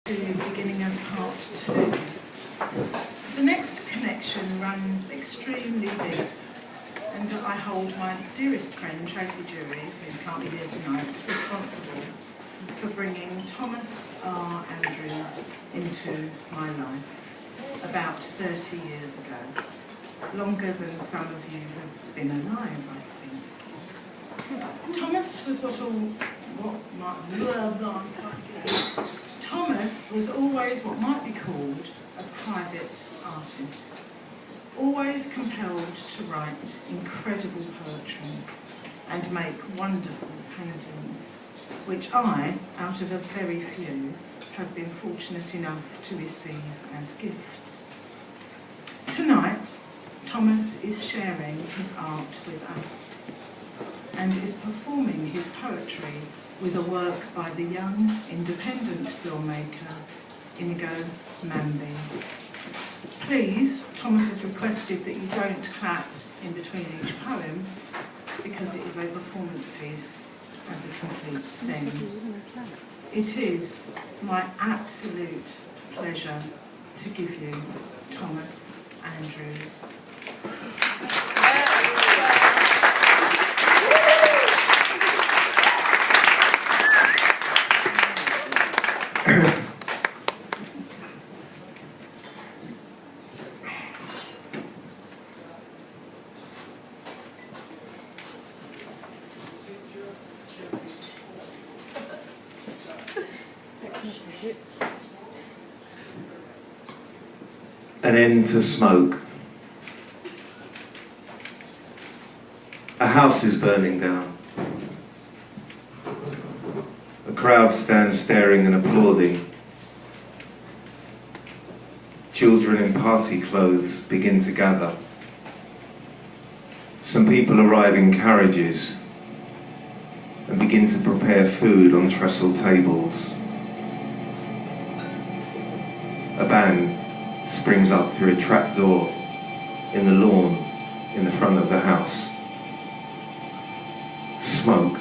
To the beginning of part 2. The next connection runs extremely deep, and I hold my dearest friend Tracy Jury, who can't be here tonight, responsible for bringing Thomas R. Andrews into my life about 30 years ago. Longer than some of you have been alive, I think. Thomas was Thomas was always what might be called a private artist, always compelled to write incredible poetry and make wonderful paintings, which I, out of a very few, have been fortunate enough to receive as gifts. Tonight, Thomas is sharing his art with us and is performing his poetry with a work by the young independent filmmaker Inigo Mambi. Please, Thomas has requested that you don't clap in between each poem because it is a performance piece as a complete thing. It is my absolute pleasure to give you Thomas Andrews. An end to smoke. A house is burning down. A crowd stands staring and applauding. Children in party clothes begin to gather. Some people arrive in carriages and begin to prepare food on trestle tables. A band springs up through a trapdoor in the lawn in the front of the house. Smoke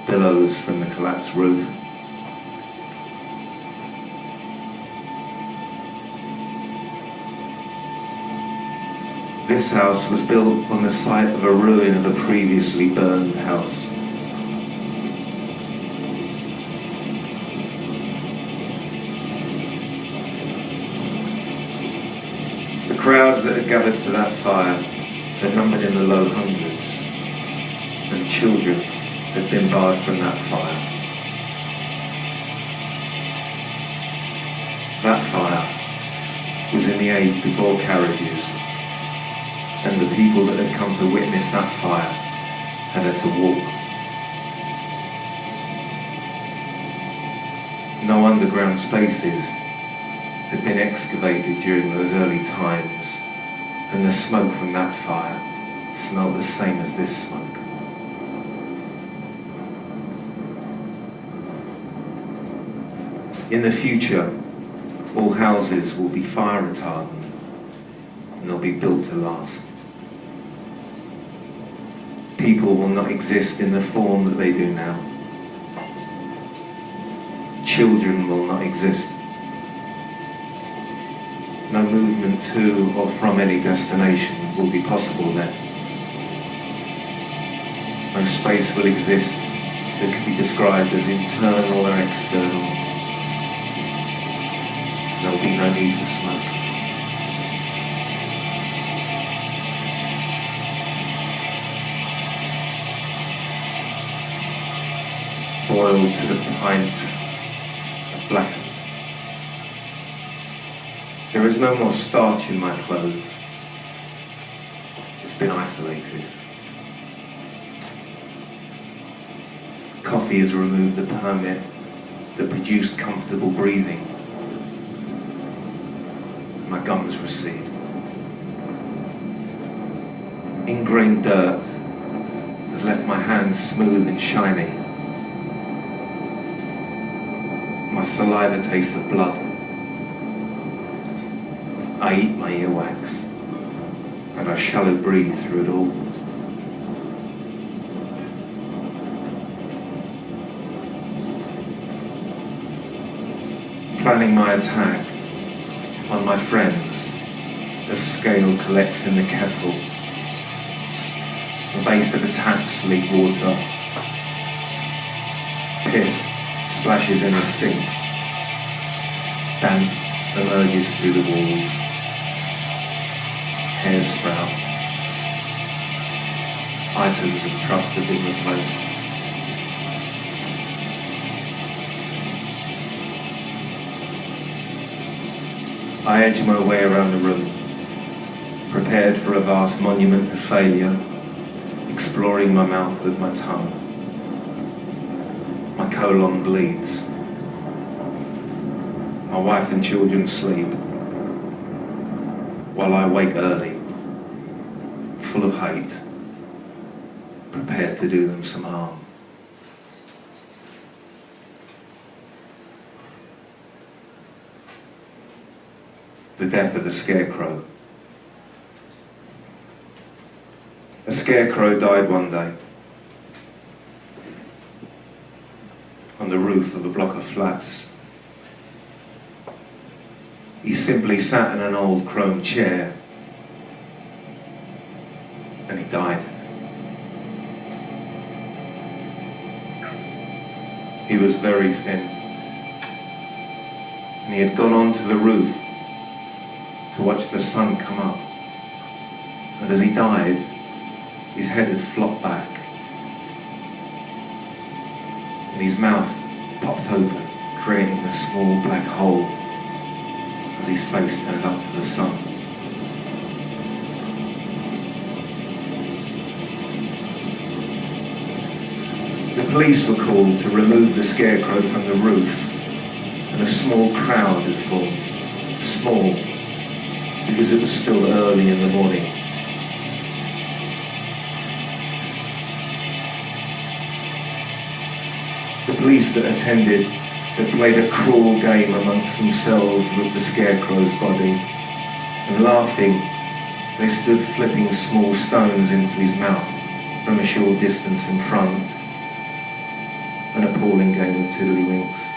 billows from the collapsed roof. This house was built on the site of a ruin of a previously burned house. The crowds that had gathered for that fire had numbered in the low hundreds, and children had been barred from that fire. That fire was in the age before carriages, and the people that had come to witness that fire had to walk. No underground spaces had been excavated during those early times, and the smoke from that fire smelled the same as this smoke. In the future, all houses will be fire retardant, and they'll be built to last. People will not exist in the form that they do now. Children will not exist. No movement to or from any destination will be possible then. No space will exist that could be described as internal or external. There will be no need for smoke. Boiled to the pint of blackened. There is no more starch in my clothes. It's been isolated. Coffee has removed the permit that produced comfortable breathing. My gums recede. Ingrained dirt has left my hands smooth and shiny. My saliva tastes of blood. I eat my earwax, and I shallow breathe through it all. planning my attack on my friends as scale collects in the kettle. The base of the taps leak water. Piss splashes in the sink. Damp emerges through the walls. Hairs sprout. Items of trust have been replaced. I edge my way around the room, prepared for a vast monument to failure, exploring my mouth with my tongue. My colon bleeds. My wife and children sleep, while I wake early, full of hate, prepared to do them some harm. The death of the scarecrow. A scarecrow died one day on the roof of a block of flats. He simply sat in an old chrome chair and he died. He was very thin and he had gone onto the roof to watch the sun come up, and as he died, his head had flopped back and his mouth popped open, creating a small black hole as his face turned up to the sun. The police were called to remove the scarecrow from the roof, and a small crowd had formed. Small, because it was still early in the morning. The police that attended had played a cruel game amongst themselves with the scarecrow's body, and laughing, they stood flipping small stones into his mouth from a short distance in front. An appalling game of tiddlywinks.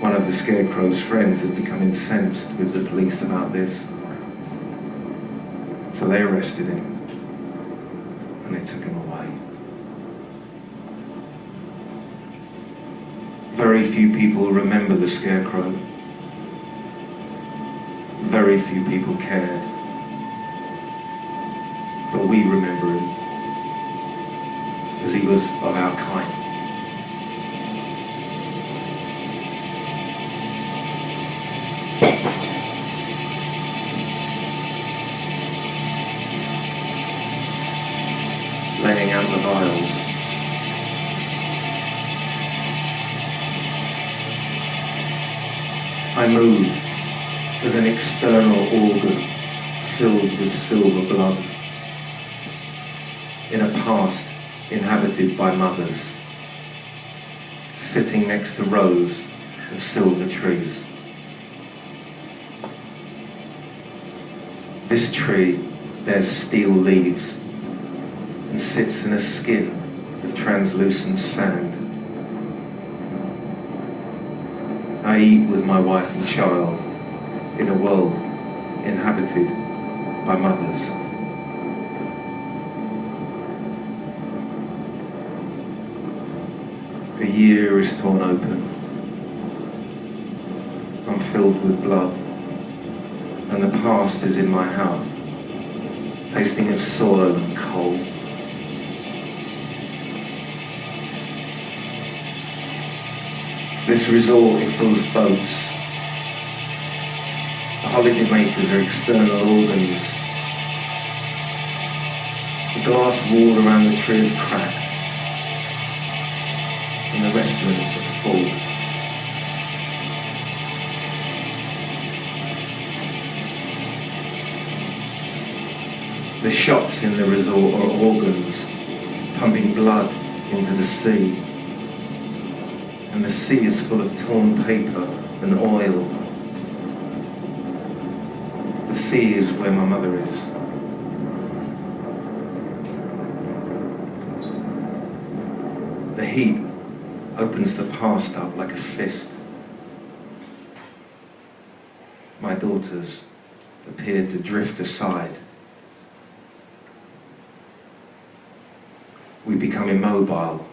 One of the scarecrow's friends had become incensed with the police about this, so they arrested him and they took him away. Very few people remember the scarecrow. Very few people cared. But we remember him, as he was of our kind. Laying out the vials. I move as an external organ filled with silver blood in a past inhabited by mothers, sitting next to rows of silver trees. This tree bears steel leaves and sits in a skin of translucent sand. I eat with my wife and child in a world inhabited by mothers. A year is torn open. I'm filled with blood, and the past is in my mouth, tasting of soil and coal. This resort is full of boats. The holiday makers are external organs. The glass wall around the tree is cracked, and the restaurants are full. The shops in the resort are organs, pumping blood into the sea. And the sea is full of torn paper and oil. The sea is where my mother is. The heat opens the past up like a fist. My daughters appear to drift aside. We become immobile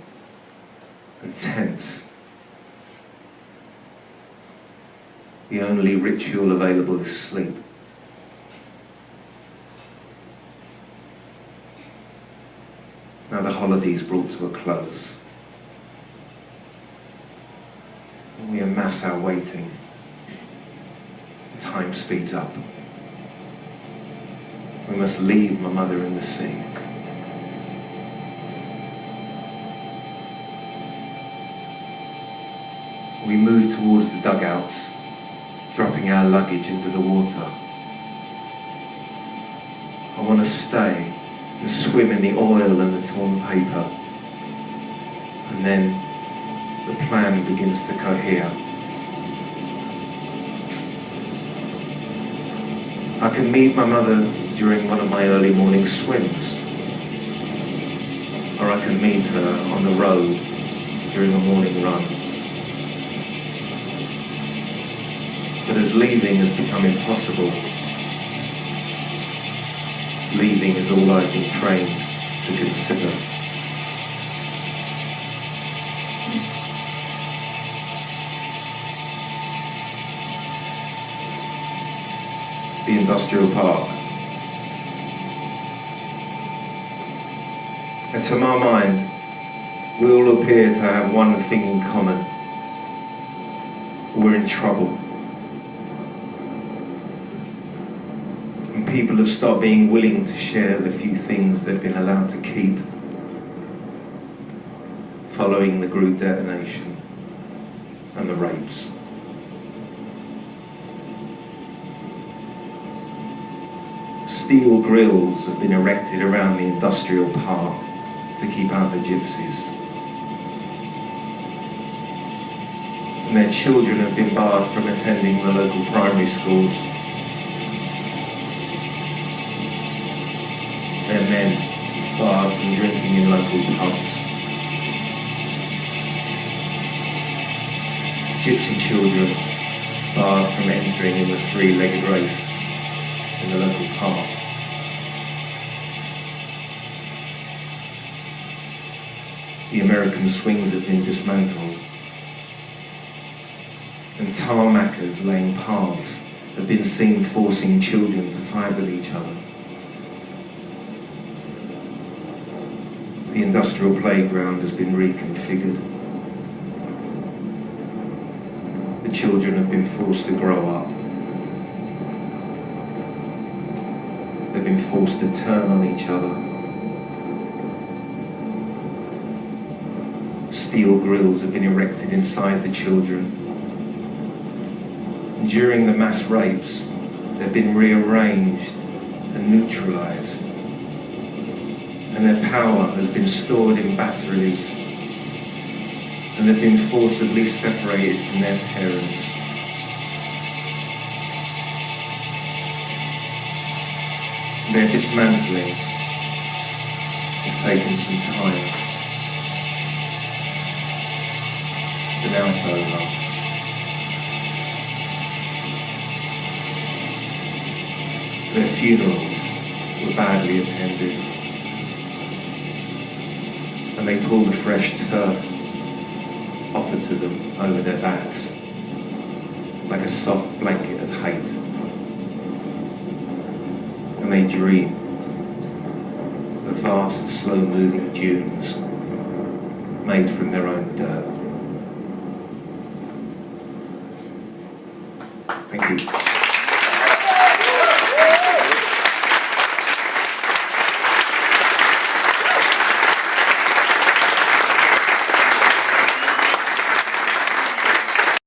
and tense. The only ritual available is sleep. Now the holiday's brought to a close. We amass our waiting. Time speeds up. We must leave my mother in the sea. We move towards the dugouts, dropping our luggage into the water. I want to stay and swim in the oil and the torn paper. And then the plan begins to cohere. I can meet my mother during one of my early morning swims, or I can meet her on the road during a morning run. But as leaving has become impossible, leaving is all I've been trained to consider. The industrial park. And to my mind, we all appear to have one thing in common. We're in trouble. And people have stopped being willing to share the few things they've been allowed to keep following the group detonation and the rapes. Steel grills have been erected around the industrial park to keep out the gypsies. And their children have been barred from attending the local primary schools. Their men barred from drinking in local pubs. Gypsy children barred from entering in the three-legged race in the local park. The American swings have been dismantled, and tarmackers laying paths have been seen forcing children to fight with each other. The industrial playground has been reconfigured. The children have been forced to grow up. They've been forced to turn on each other. Steel grills have been erected inside the children. And during the mass rapes, they've been rearranged and neutralized. And their power has been stored in batteries. And they've been forcibly separated from their parents. Their dismantling has taken some time, but now it's over. Their funerals were badly attended, and they pulled the fresh turf offered to them over their backs like a soft blanket of hate. And they dream of vast, slow-moving dunes made from their own dirt. Thank you.